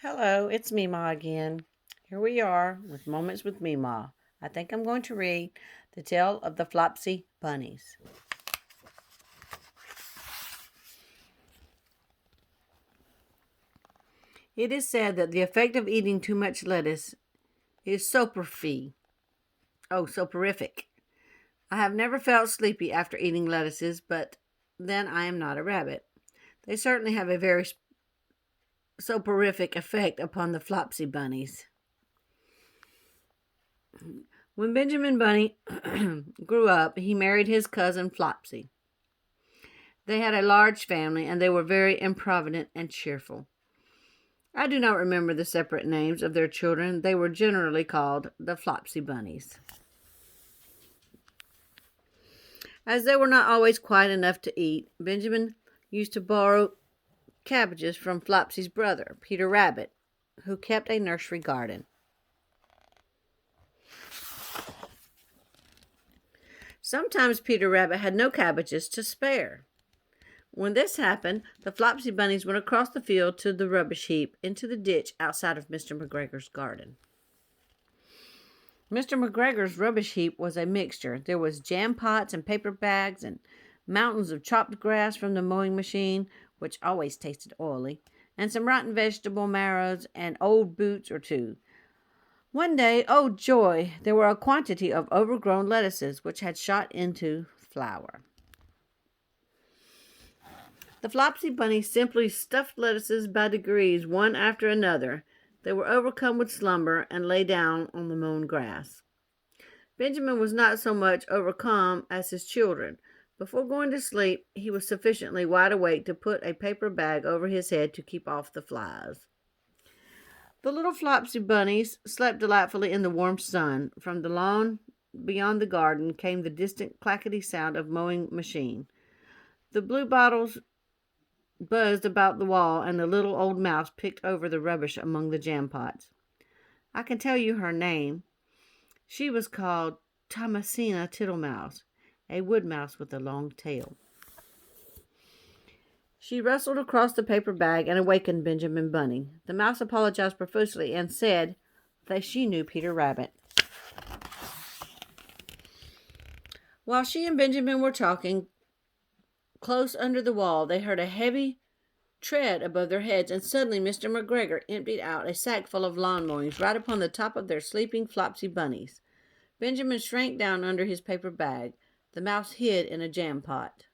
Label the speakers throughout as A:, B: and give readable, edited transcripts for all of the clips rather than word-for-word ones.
A: Hello, it's Mima again. Here we are with Moments with Mima. I think I'm going to read The Tale of the Flopsy Bunnies. It is said that the effect of eating too much lettuce is soporific. Oh, soporific. I have never felt sleepy after eating lettuces, but then I am not a rabbit. They certainly have a very soporific effect upon the Flopsy Bunnies. When Benjamin Bunny grew up, he married his cousin Flopsy. They had a large family and they were very improvident and cheerful. I do not remember the separate names of their children. They were generally called the Flopsy Bunnies. As they were not always quite enough to eat, Benjamin used to borrow cabbages from Flopsy's brother, Peter Rabbit, who kept a nursery garden. Sometimes Peter Rabbit had no cabbages to spare. When this happened, the Flopsy Bunnies went across the field to the rubbish heap into the ditch outside of Mr. McGregor's garden. Mr. McGregor's rubbish heap was a mixture. There was jam pots and paper bags and mountains of chopped grass from the mowing machine, which always tasted oily, and some rotten vegetable marrows and old boots or two. One day, oh joy, there were a quantity of overgrown lettuces which had shot into flower. The Flopsy Bunnies simply stuffed lettuces by degrees, one after another. They were overcome with slumber and lay down on the mown grass. Benjamin was not so much overcome as his children. Before going to sleep, he was sufficiently wide awake to put a paper bag over his head to keep off the flies. The little Flopsy Bunnies slept delightfully in the warm sun. From the lawn beyond the garden came the distant clackety sound of mowing machine. The bluebottles buzzed about the wall, and the little old mouse picked over the rubbish among the jam pots. I can tell you her name. She was called Thomasina Tittlemouse, a wood mouse with a long tail. She rustled across the paper bag and awakened Benjamin Bunny. The mouse apologized profusely and said that she knew Peter Rabbit. While she and Benjamin were talking, close under the wall, they heard a heavy tread above their heads, and suddenly Mr. McGregor emptied out a sack full of lawn mowings right upon the top of their sleeping Flopsy Bunnies. Benjamin shrank down under his paper bag. The mouse hid in a jam pot.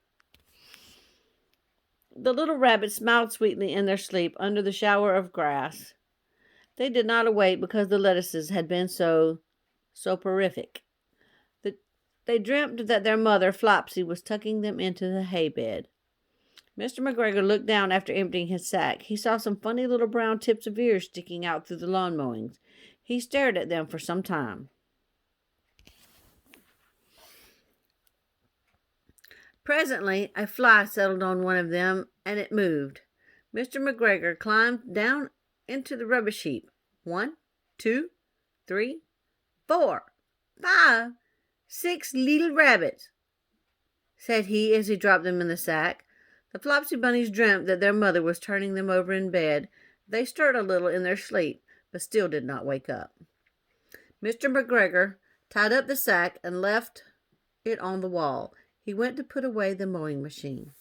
A: The little rabbits smiled sweetly in their sleep under the shower of grass. They did not awake because the lettuces had been so soporific. They dreamt that their mother, Flopsy, was tucking them into the hay bed. Mr. McGregor looked down after emptying his sack. He saw some funny little brown tips of ears sticking out through the lawn mowings. He stared at them for some time. Presently, a fly settled on one of them, and it moved. Mr. McGregor climbed down into the rubbish heap. 1, 2, 3, 4, 5, 6 little rabbits, said he as he dropped them in the sack. The Flopsy Bunnies dreamt that their mother was turning them over in bed. They stirred a little in their sleep, but still did not wake up. Mr. McGregor tied up the sack and left it on the wall. He went to put away the mowing machine.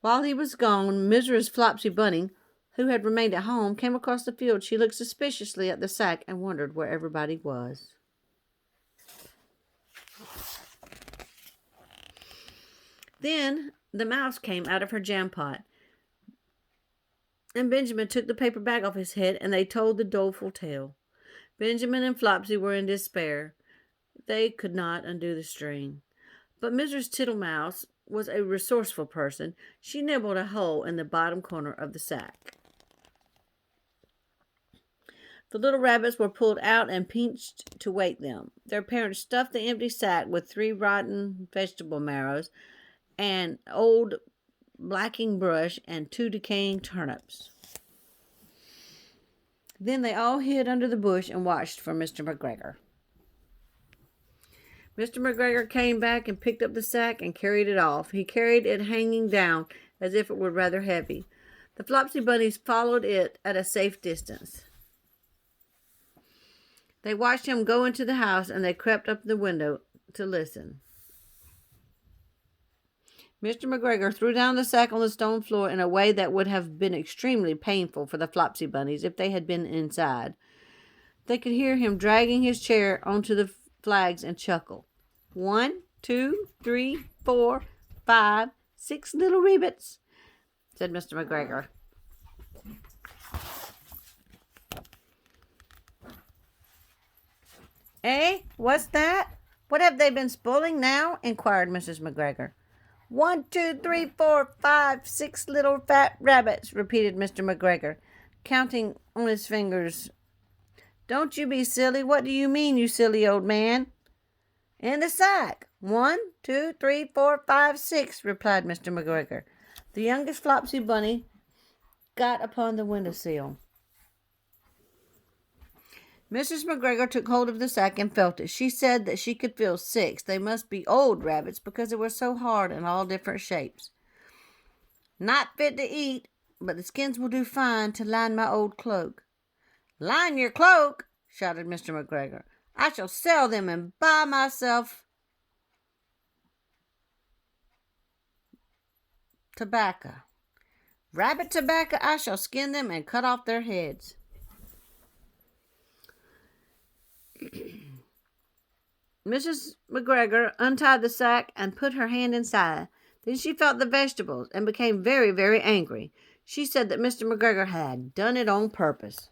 A: While he was gone, Mrs. Flopsy Bunny, who had remained at home, came across the field. She looked suspiciously at the sack and wondered where everybody was. Then the mouse came out of her jam pot, and Benjamin took the paper bag off his head, and they told the doleful tale. Benjamin and Flopsy were in despair. They could not undo the string. But Mrs. Tittlemouse was a resourceful person. She nibbled a hole in the bottom corner of the sack. The little rabbits were pulled out and pinched to wake them. Their parents stuffed the empty sack with 3 rotten vegetable marrows, an old blacking brush, and 2 decaying turnips. Then they all hid under the bush and watched for Mr. McGregor. Mr. McGregor came back and picked up the sack and carried it off. He carried it hanging down as if it were rather heavy. The Flopsy Bunnies followed it at a safe distance. They watched him go into the house, and they crept up the window to listen. Mr. McGregor threw down the sack on the stone floor in a way that would have been extremely painful for the Flopsy Bunnies if they had been inside. They could hear him dragging his chair onto the flags and chuckle. 1, 2, 3, 4, 5, 6 little rabbits, said Mr. McGregor. Eh? What's that? What have they been spoiling now? Inquired Mrs. McGregor. 1, 2, 3, 4, 5, 6 little fat rabbits, repeated Mr. McGregor, counting on his fingers. Don't you be silly. What do you mean, you silly old man? In the sack. 1, 2, 3, 4, 5, 6, replied Mr. McGregor. The youngest Flopsy Bunny got upon the windowsill. Mrs. McGregor took hold of the sack and felt it. She said that she could feel 6. They must be old rabbits because they were so hard and all different shapes. Not fit to eat, but the skins will do fine to line my old cloak. Line your cloak, shouted Mr. McGregor. I shall sell them and buy myself tobacco. Rabbit tobacco, I shall skin them and cut off their heads. Mrs. McGregor untied the sack and put her hand inside. Then she felt the vegetables and became very, very angry. She said that Mr. McGregor had done it on purpose.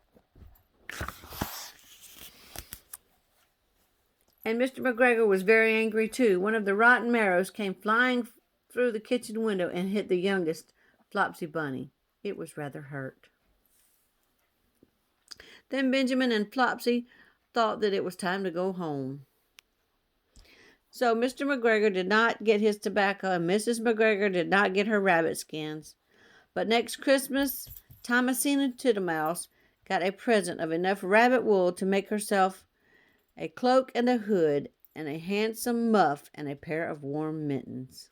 A: And Mr. McGregor was very angry too. One of the rotten marrows came flying through the kitchen window and hit the youngest Flopsy Bunny. It was rather hurt. Then Benjamin and Flopsy thought that it was time to go home. So Mr. McGregor did not get his tobacco, and Mrs. McGregor did not get her rabbit skins. But next Christmas, Thomasina Tittlemaus got a present of enough rabbit wool to make herself a cloak and a hood, and a handsome muff and a pair of warm mittens.